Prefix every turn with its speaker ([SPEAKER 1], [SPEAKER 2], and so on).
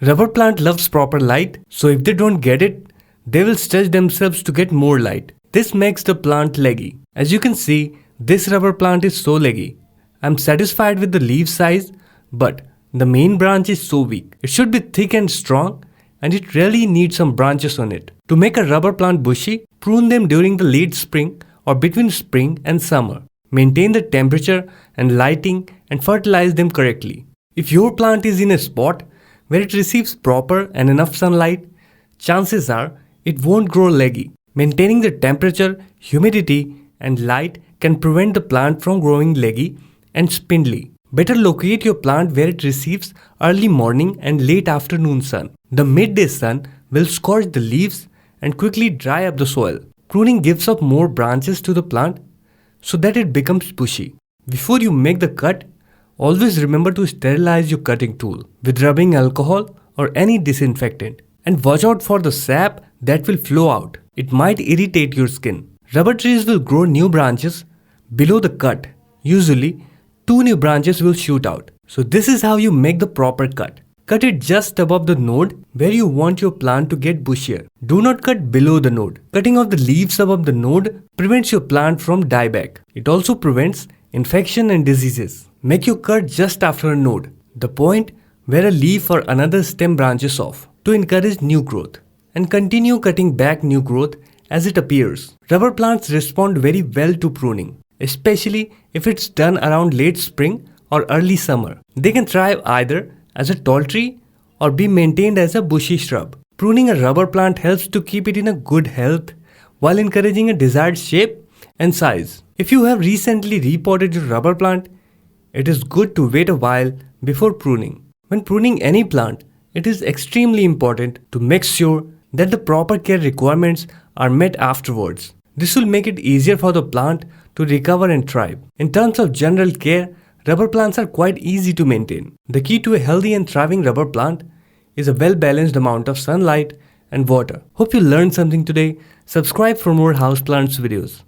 [SPEAKER 1] Rubber plant loves proper light, so if they don't get it, they will stretch themselves to get more light. This makes the plant leggy. As you can see, this rubber plant is so leggy. I'm satisfied with the leaf size, but the main branch is so weak. It should be thick and strong, and it really needs some branches on it. To make a rubber plant bushy, prune them during the late spring or between spring and summer. Maintain the temperature and lighting and fertilize them correctly. If your plant is in a spot where it receives proper and enough sunlight, chances are it won't grow leggy. Maintaining the temperature, humidity, and light can prevent the plant from growing leggy and spindly. Better locate your plant where it receives early morning and late afternoon sun. The midday sun will scorch the leaves and quickly dry up the soil. Pruning gives up more branches to the plant so that it becomes bushy. Before you make the cut, always remember to sterilize your cutting tool with rubbing alcohol or any disinfectant, and watch out for the sap that will flow out. It might irritate your skin. Rubber trees will grow new branches below the cut. Usually, 2 new branches will shoot out. So this is how you make the proper cut. Cut it just above the node where you want your plant to get bushier. Do not cut below the node. Cutting off the leaves above the node prevents your plant from dieback. It also prevents infection and diseases. Make your cut just after a node, the point where a leaf or another stem branches off, to encourage new growth. And continue cutting back new growth as it appears. Rubber plants respond very well to pruning, especially if it's done around late spring or early summer. They can thrive either as a tall tree or be maintained as a bushy shrub. Pruning a rubber plant helps to keep it in a good health while encouraging a desired shape and size. If you have recently repotted your rubber plant, it is good to wait a while before pruning. When pruning any plant, it is extremely important to make sure that the proper care requirements are met afterwards. This will make it easier for the plant to recover and thrive. In terms of general care, rubber plants are quite easy to maintain. The key to a healthy and thriving rubber plant is a well-balanced amount of sunlight and water. Hope you learned something today. Subscribe for more houseplants videos.